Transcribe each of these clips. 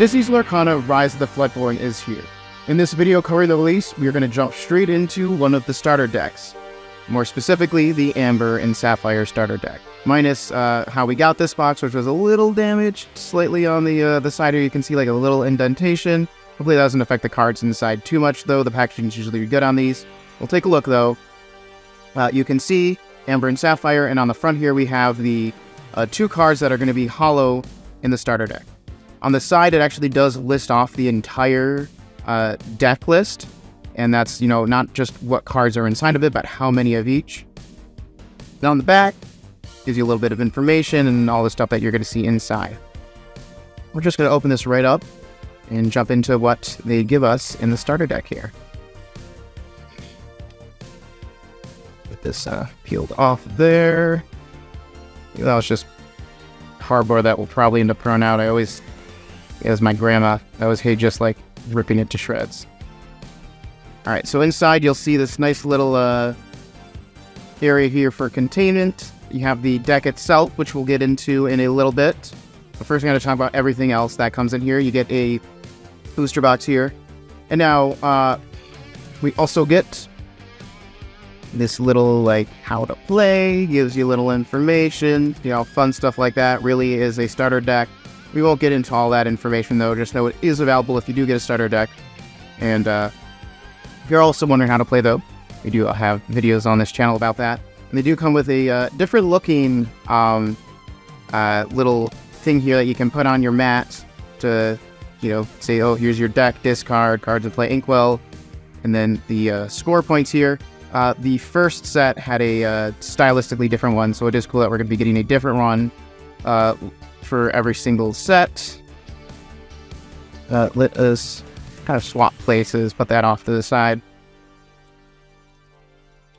Disney's Lorcana Rise of the Floodborn is here. In this video covering the release, we are going to jump straight into one of the starter decks. More specifically, the Amber and Sapphire starter deck. Minus how we got this box, which was a little damaged, slightly on the side here. You can see like a little indentation. Hopefully that doesn't affect the cards inside too much, though. The packaging is usually good on these. We'll take a look, though. You can see Amber and Sapphire, and on the front here we have the two cards that are going to be hollow in the starter deck. On the side, it actually does list off the entire deck list, and that's, not just what cards are inside of it, but how many of each. Now on the back, gives you a little bit of information and all the stuff that you're going to see inside. We're just going to open this right up and jump into what they give us in the starter deck here. Get this peeled off there. That was just cardboard that will probably end up thrown out. As my grandma, I always hate just like ripping it to shreds. Alright, so inside you'll see this nice little area here for containment. You have the deck itself, which we'll get into in a little bit. But first I'm going to talk about everything else that comes in here. You get a booster box here. And now we also get this little like how to play, gives you little information, fun stuff like that. Really is a starter deck. We won't get into all that information though, just know it is available if you do get a starter deck. And if you're also wondering how to play though, we do have videos on this channel about that. And they do come with a different looking little thing here that you can put on your mat to, say, oh, here's your deck, discard, cards to play Inkwell. And then the score points here. The first set had a stylistically different one, so it is cool that we're going to be getting a different one for every single set. Let us kind of swap places, put that off to the side.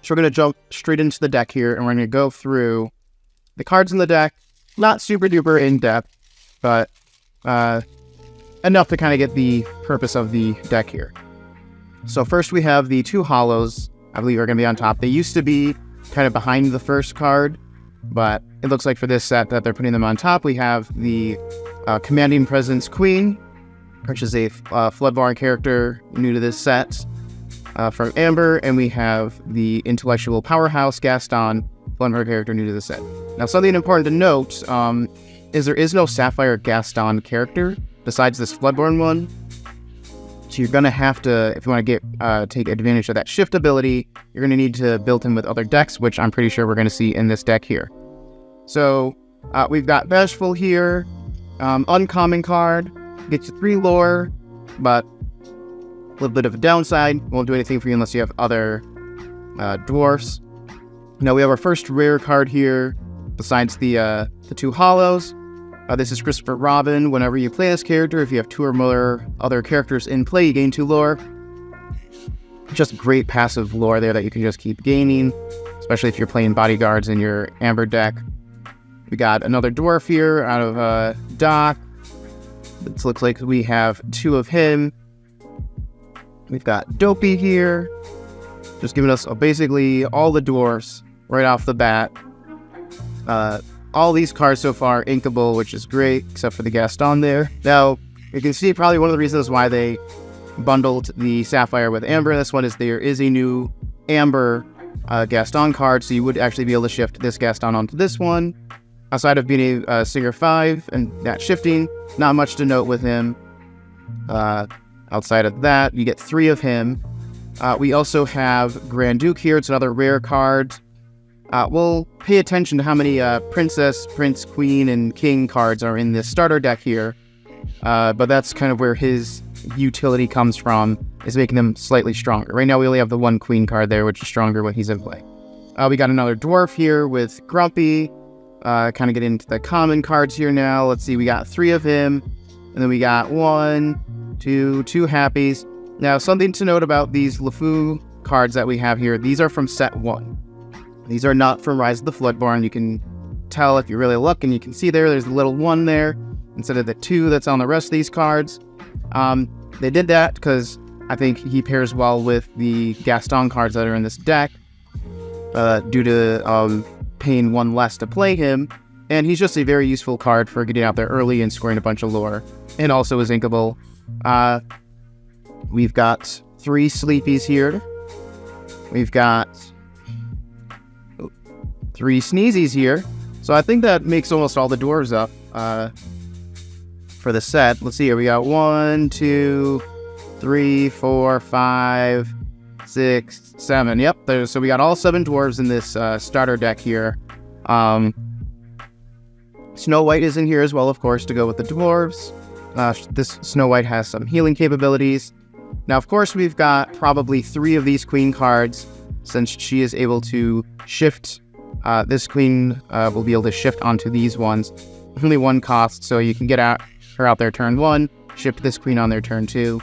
So we're going to jump straight into the deck here, and we're going to go through the cards in the deck. Not super duper in depth, but enough to kind of get the purpose of the deck here. So first we have the two hollows, I believe, are going to be on top. They used to be kind of behind the first card, but it looks like for this set that they're putting them on top. We have the Commanding Presence Queen, which is a Floodborn character new to this set from Amber, and we have the Intellectual Powerhouse Gaston, Floodborn character new to the set. Now something important to note is there is no Sapphire Gaston character besides this Floodborn one. So you're going to have to, if you want to get take advantage of that shift ability, you're going to need to build him with other decks, which I'm pretty sure we're going to see in this deck here. So we've got Bashful here, uncommon card, gets you 3 lore, but a little bit of a downside. Won't do anything for you unless you have other dwarfs. Now we have our first rare card here, besides the 2 hollows. This is Christopher Robin. Whenever you play this character, if you have 2 or more other characters in play, you gain 2 lore. Just great passive lore there that you can just keep gaining, especially if you're playing bodyguards in your Amber deck. We got another dwarf here out of Doc. It looks like we have 2 of him. We've got Dopey here, just giving us basically all the dwarfs right off the bat. All these cards so far inkable, which is great, except for the Gaston there. Now, you can see probably one of the reasons why they bundled the Sapphire with Amber in this one is there is a new Amber Gaston card, so you would actually be able to shift this Gaston onto this one. Outside of being a Singer 5 and that shifting, not much to note with him. Outside of that, you get 3 of him. We also have Grand Duke here. It's another rare card. We'll pay attention to how many Princess, Prince, Queen, and King cards are in this starter deck here. But that's kind of where his utility comes from, is making them slightly stronger. Right now we only have the 1 Queen card there, which is stronger when he's in play. We got another Dwarf here with Grumpy. Kind of get into the common cards here now. Let's see, we got 3 of him. And then we got 1, 2 Happies. Now, something to note about these LeFou cards that we have here, these are from set 1. These are not from Rise of the Floodborn. You can tell if you really look, and you can see there's a little 1 there instead of the 2 that's on the rest of these cards. They did that because I think he pairs well with the Gaston cards that are in this deck due to paying 1 less to play him. And he's just a very useful card for getting out there early and scoring a bunch of lore. And also is inkable. We've got 3 Sleepies here. We've got 3 Sneezies here. So I think that makes almost all the dwarves up for the set. Let's see here. We got 1, 2, 3, 4, 5, 6, 7. Yep. So we got all 7 dwarves in this starter deck here. Snow White is in here as well, of course, to go with the dwarves. This Snow White has some healing capabilities. Now, of course, we've got probably 3 of these queen cards, since she is able to shift. This queen will be able to shift onto these ones. Only 1 cost, so you can get her out there turn 1, shift this queen on there turn 2.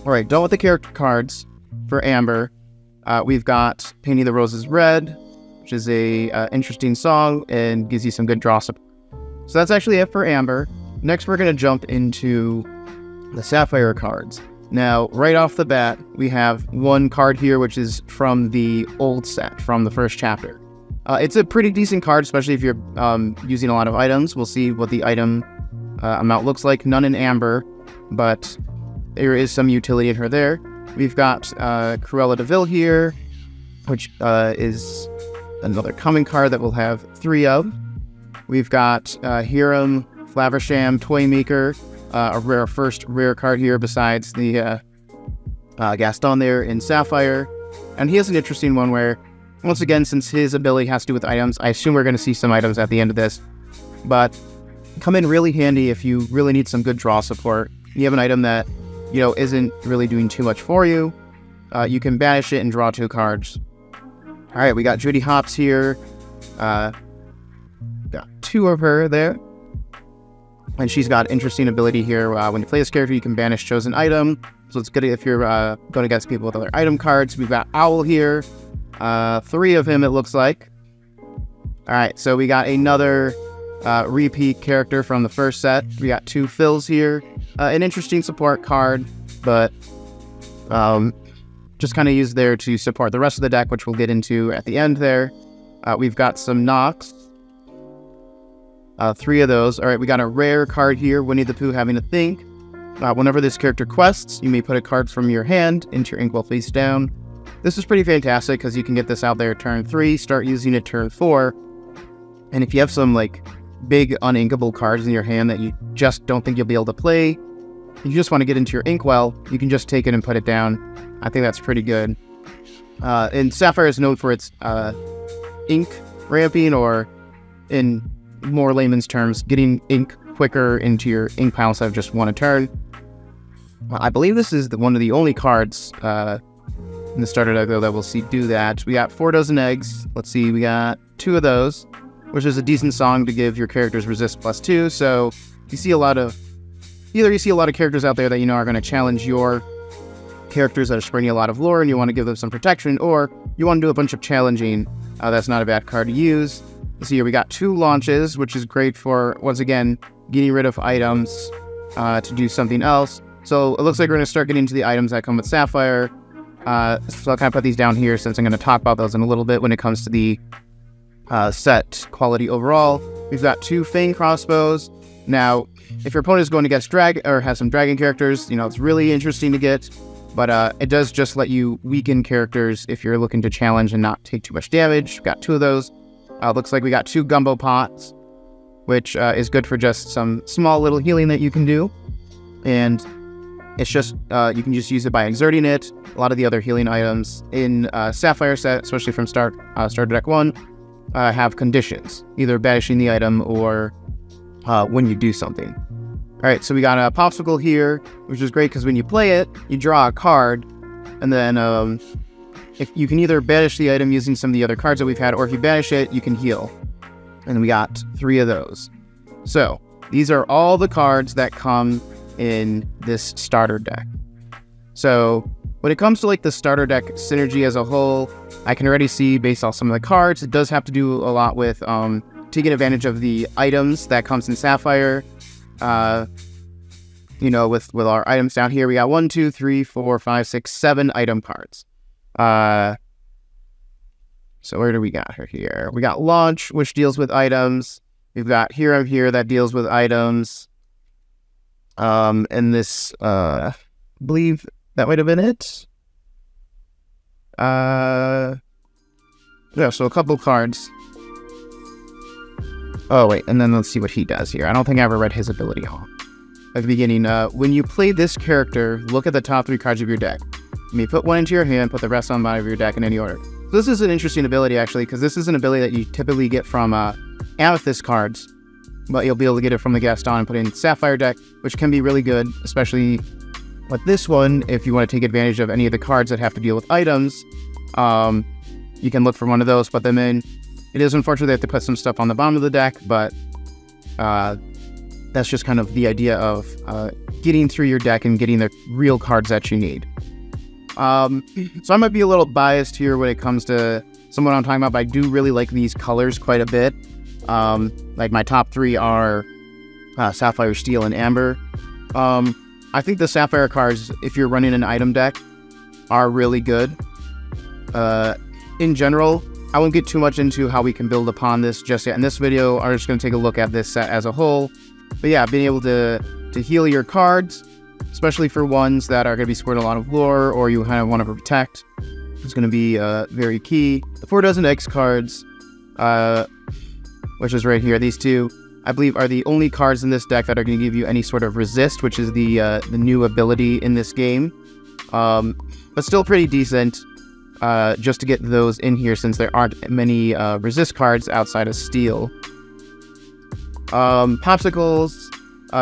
All right, done with the character cards for Amber. We've got Painting the Roses Red, which is a interesting song and gives you some good draw support. So that's actually it for Amber. Next, we're going to jump into the Sapphire cards. Now, right off the bat, we have 1 card here, which is from the old set, from the first chapter. It's a pretty decent card, especially if you're using a lot of items. We'll see what the item amount looks like. None in Amber, but there is some utility in her there. We've got Cruella de Vil here, which is another common card that we'll have 3 of. We've got Hiram Flaversham Toymaker, a first rare card here besides the Gaston there in Sapphire. And he has an interesting one where, once again, since his ability has to do with items, I assume we're going to see some items at the end of this. But come in really handy if you really need some good draw support. You have an item that, isn't really doing too much for you. You can banish it and draw 2 cards. All right, we got Judy Hopps here. Got 2 of her there. And she's got interesting ability here. When you play this character, you can banish chosen item. So it's good if you're going against people with other item cards. We've got Owl here. 3 of him, it looks like. Alright, so we got another repeat character from the first set. We got 2 Phils here. An interesting support card, but just kind of used there to support the rest of the deck, which we'll get into at the end there. We've got some Nox. 3 of those. Alright, we got a rare card here, Winnie the Pooh having a think. Whenever this character quests, you may put a card from your hand into your inkwell face down. This is pretty fantastic because you can get this out there turn 3, start using it turn 4. And if you have some big uninkable cards in your hand that you just don't think you'll be able to play, you just want to get into your inkwell, you can just take it and put it down. I think that's pretty good. And Sapphire is known for its ink ramping, or in more layman's terms, getting ink quicker into your ink pile instead of just 1 a turn. I believe this is one of the only cards in the starter deck, though, that we'll see do that. We got 4 dozen eggs. Let's see, we got 2 of those, which is a decent song to give your characters resist +2. So you see a lot of characters out there that are going to challenge your characters that are spreading a lot of lore, and you want to give them some protection, or you want to do a bunch of challenging. That's not a bad card to use. Let's see here, we got 2 launches, which is great for, once again, getting rid of items to do something else. So it looks like we're going to start getting to the items that come with Sapphire. So I'll kind of put these down here since I'm going to talk about those in a little bit when it comes to the set quality overall. We've got 2 Fang crossbows. Now, if your opponent is going against has some dragon characters, it's really interesting to get. But it does just let you weaken characters if you're looking to challenge and not take too much damage. We've got 2 of those. Looks like we got 2 gumbo pots, which is good for just some small little healing that you can do. And it's just, you can just use it by exerting it. A lot of the other healing items in Sapphire set, especially from starter deck 1, have conditions, either banishing the item or when you do something. Alright, so we got a Popsicle here, which is great because when you play it, you draw a card, and then if you can either banish the item using some of the other cards that we've had, or if you banish it, you can heal. And we got 3 of those. So, these are all the cards that come in this starter deck. So, when it comes to the starter deck synergy as a whole, I can already see, based off some of the cards, it does have to do a lot with taking advantage of the items that comes in Sapphire. With our items down here, we got 1, 2, 3, 4, 5, 6, 7 item cards. So where do we got her here? We got Launch, which deals with items. We've got Hero here that deals with items. And this, I believe that might have been it. Yeah, so a couple cards. Oh, wait, and then let's see what he does here. I don't think I ever read his ability hall. At the beginning, when you play this character, look at the top 3 cards of your deck. You may put one into your hand, put the rest on the bottom of your deck in any order. So this is an interesting ability, actually, because this is an ability that you typically get from Amethyst cards, but you'll be able to get it from the Gaston and put it in Sapphire deck, which can be really good, especially with this one. If you want to take advantage of any of the cards that have to deal with items, you can look for one of those, put them in. It is unfortunate they have to put some stuff on the bottom of the deck, but that's just kind of the idea of getting through your deck and getting the real cards that you need. So I might be a little biased here when it comes to someone I'm talking about, but I do really like these colors quite a bit. Like my top 3 are Sapphire, Steel, and Amber. I think the Sapphire cards, if you're running an item deck, are really good. In general, I won't get too much into how we can build upon this just yet in this video. I'm just going to take a look at this set as a whole. But yeah, being able to heal your cards, especially for ones that are going to be scoring a lot of lore or you kind of want to protect, is going to be very key. The 4 dozen X cards, which is right here, these 2, I believe are the only cards in this deck that are going to give you any sort of resist, which is the new ability in this game. But still pretty decent. Just to get those in here since there aren't many resist cards outside of Steel. Popsicles,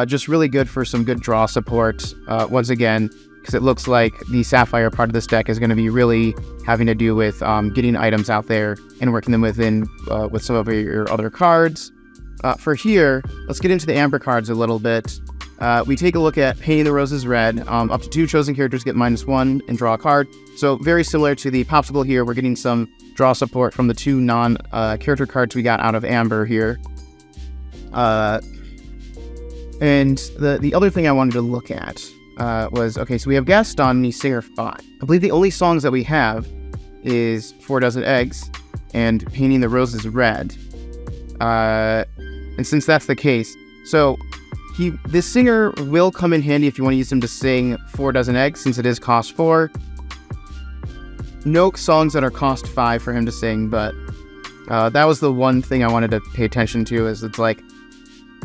just really good for some good draw support, once again, because it looks like the Sapphire part of this deck is going to be really having to do with getting items out there and working them with some of your other cards. For here, let's get into the Amber cards a little bit. We take a look at Painting the Roses Red. Up to 2 chosen characters get -1 and draw a card. So very similar to the Popsicle here, we're getting some draw support from the 2 non-character cards we got out of Amber here. And the other thing I wanted to look at was, okay, so we have Gaston and he's Singer 5. I believe the only songs that we have is 4 dozen Eggs and Painting the Roses Red. And since that's the case, so this singer will come in handy if you want to use him to sing 4 dozen Eggs, since it is cost 4. No songs that are cost 5 for him to sing, but that was the one thing I wanted to pay attention to, is it's like,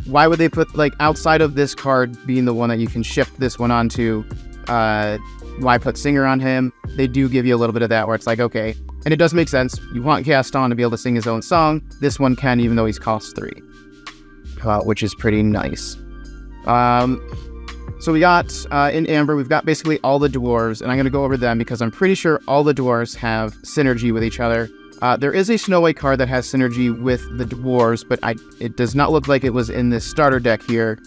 why would they put, like, outside of this card being the one that you can shift this one onto, why put singer on him? They do give you a little bit of that where it's like, okay, and it does make sense. You want Gaston to be able to sing his own song. This one can, even though he's cost 3, which is pretty nice. So we got, in Amber, we've got basically all the dwarves, and I'm going to go over them because I'm pretty sure all the dwarves have synergy with each other. There is a Snow White card that has synergy with the dwarves, but it does not look like it was in this starter deck here,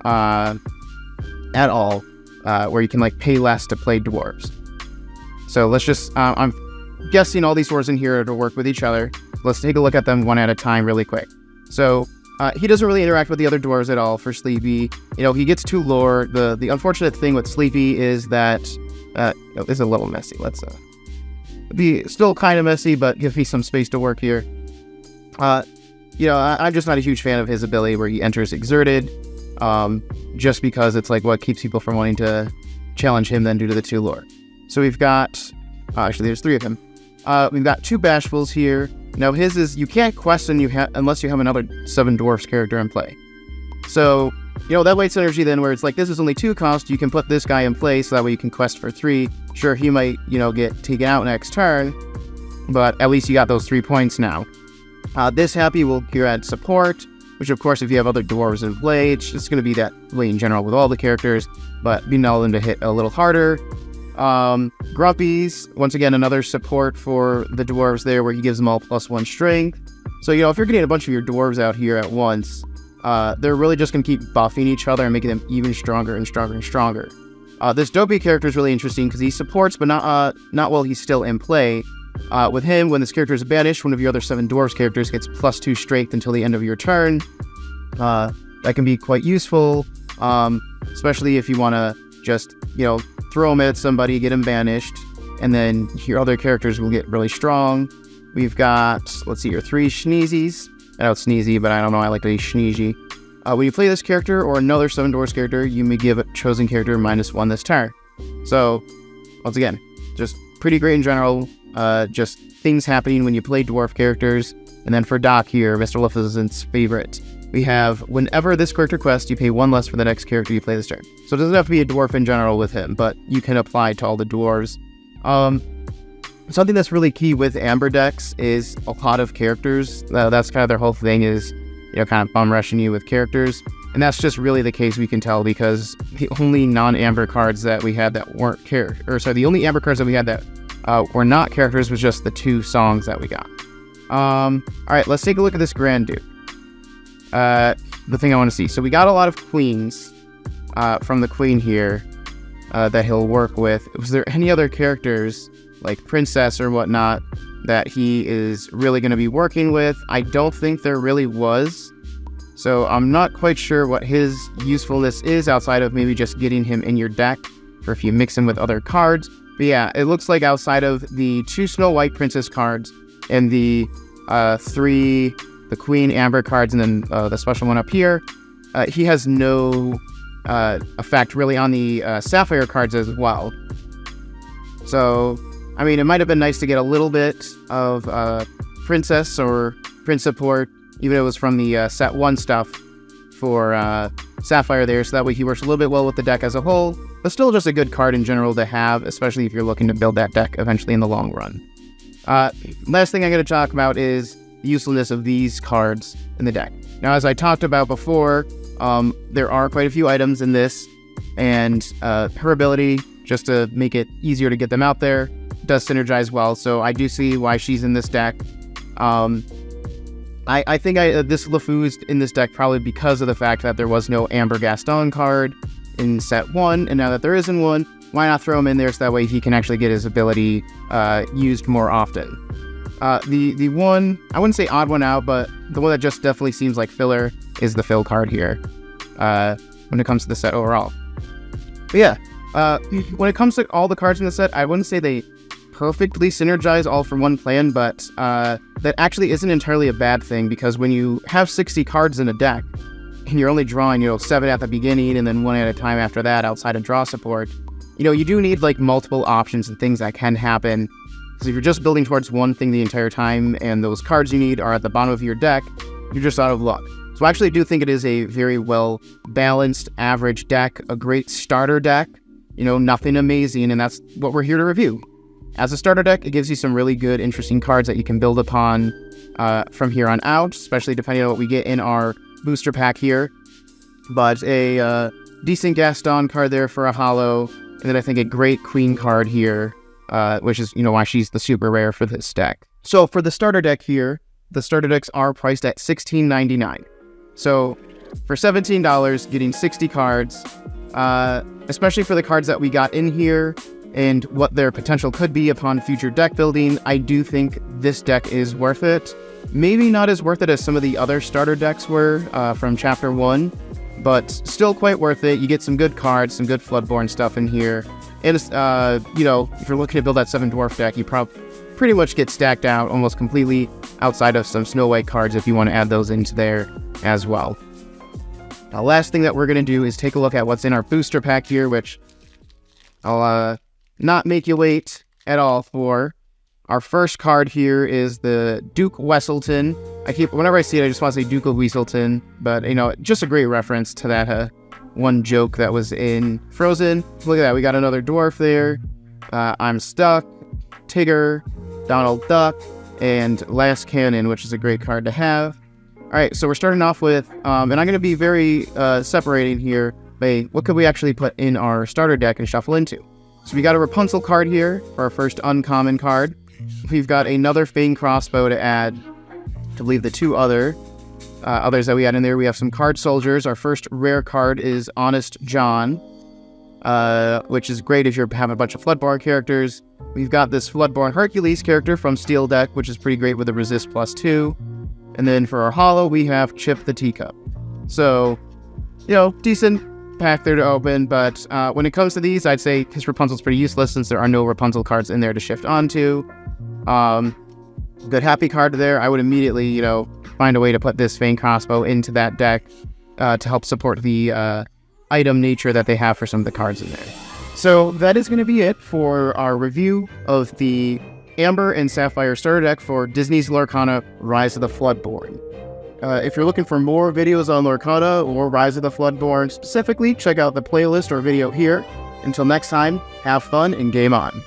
at all, where you can, like, pay less to play dwarves. So let's just, I'm guessing all these dwarves in here to work with each other. Let's take a look at them one at a time really quick. So, he doesn't really interact with the other dwarves at all for Sleepy. You know, he gets 2 lore. The unfortunate thing with Sleepy is that, this is a little messy. Let's, be still kind of messy, but give me some space to work here. You know, I'm just not a huge fan of his ability where he enters Exerted, just because it's like what keeps people from wanting to challenge him then due to the 2 lore. So we've got, actually there's 3 of him. We've got 2 Bashfuls here. Now his is, you can't quest unless you have another 7 Dwarfs character in play. So, you know, that way it's synergy then where it's like, this is only 2 cost, you can put this guy in play so that way you can quest for 3. Sure, he might, you know, get taken out next turn, but at least you got those 3 points now. This Happy will add support, which of course if you have other dwarves in play, it's just going to be that way in general with all the characters, but being able them to hit a little harder. Grumpies, once again, another support for the dwarves there where he gives them all +1 strength. So, you know, if you're getting a bunch of your dwarves out here at once, they're really just going to keep buffing each other and making them even stronger and stronger and stronger. This Dopey character is really interesting because he supports, but not while he's still in play. With him, when this character is banished, one of your other 7 dwarves characters gets +2 strength until the end of your turn. That can be quite useful, especially if you want to just, you know, throw him at somebody, get him banished, and then your other characters will get really strong. We've got, let's see here, 3 Sneezies. I know it's sneezy, but I don't know, I like to be sneezy. When you play this character or another 7 Dwarfs character, you may give a chosen character -1 this turn. So, once again, just pretty great in general. Just things happening when you play dwarf characters. And then for Doc here, Mr. Maleficent's favorite, we have whenever this character quests, you pay 1 less for the next character you play this turn. So it doesn't have to be a dwarf in general with him, but you can apply to all the dwarves. Something that's really key with Amber decks is a lot of characters. That's kind of their whole thing is, kind of bum rushing you with characters. And that's just really the case, we can tell, because the only non-Amber cards that we had that weren't the only Amber cards that we had that were not characters was just the 2 songs that we got. Alright, let's take a look at this Grand Duke. The thing I want to see. So we got a lot of queens from the queen here that he'll work with. Was there any other characters, like Princess or whatnot, that he is really going to be working with? I don't think there really was. So I'm not quite sure what his usefulness is outside of maybe just getting him in your deck for if you mix him with other cards. But yeah, it looks like outside of the 2 Snow White Princess cards and the 3 the Queen Amber cards and then the special one up here, he has no effect really on the Sapphire cards as well. So, I mean, it might have been nice to get a little bit of Princess or Prince support, even if it was from the set 1 stuff for Sapphire there, so that way he works a little bit well with the deck as a whole, but still just a good card in general to have, especially if you're looking to build that deck eventually in the long run. Last thing I'm going to talk about is the usefulness of these cards in the deck. Now, as I talked about before, there are quite a few items in this, and her ability, just to make it easier to get them out there, does synergize well, so I do see why she's in this deck. I think this LeFou is in this deck probably because of the fact that there was no Amber Gaston card in set 1, and now that there isn't one, why not throw him in there so that way he can actually get his ability used more often. The one, I wouldn't say odd one out, but the one that just definitely seems like filler is the Phil card here when it comes to the set overall. But yeah, when it comes to all the cards in the set, I wouldn't say they perfectly synergize all for one plan, but that actually isn't entirely a bad thing, because when you have 60 cards in a deck and you're only drawing 7 at the beginning and then 1 at a time after that outside of draw support, you do need like multiple options and things that can happen. Because if you're just building towards one thing the entire time and those cards you need are at the bottom of your deck, you're just out of luck. So I actually do think it is a very well balanced average deck, a great starter deck, nothing amazing, and that's what we're here to review. As a starter deck, it gives you some really good, interesting cards that you can build upon from here on out, especially depending on what we get in our booster pack here. But a decent Gaston card there for a holo, and then I think a great Queen card here, which is, why she's the super rare for this deck. So for the starter deck here, the starter decks are priced at $16.99. So for $17, getting 60 cards, especially for the cards that we got in here, and what their potential could be upon future deck building, I do think this deck is worth it. Maybe not as worth it as some of the other starter decks were from Chapter 1, but still quite worth it. You get some good cards, some good Floodborn stuff in here. And, if you're looking to build that 7 Dwarf deck, you pretty much get stacked out almost completely outside of some Snow White cards if you want to add those into there as well. Now, last thing that we're going to do is take a look at what's in our booster pack here, which I'll not make you wait at all for. Our first card here is the Duke Weselton. Whenever I see it, I just want to say Duke of Weselton, but, just a great reference to that one joke that was in Frozen. Look at that, we got another dwarf there. I'm Stuck, Tigger, Donald Duck, and Last Cannon, which is a great card to have. Alright, so we're starting off with, and I'm going to be very separating here by what could we actually put in our starter deck and shuffle into. So we got a Rapunzel card here for our first uncommon card. We've got another Fang Crossbow to add to leave the 2 others that we had in there. We have some Card Soldiers. Our first rare card is Honest John, which is great if you're having a bunch of Floodborn characters. We've got this Floodborn Hercules character from Steel Deck, which is pretty great with a Resist +2. And then for our holo, we have Chip the Teacup. So, decent pack there to open, but when it comes to these, I'd say his Rapunzel's pretty useless since there are no Rapunzel cards in there to shift onto. Good happy card there. I would immediately, find a way to put this Fang Crossbow into that deck to help support the item nature that they have for some of the cards in there. So that is going to be it for our review of the Amber and Sapphire starter deck for Disney's Lorcana Rise of the Floodborn. If you're looking for more videos on Lorcana or Rise of the Floodborn specifically, check out the playlist or video here. Until next time, have fun and game on.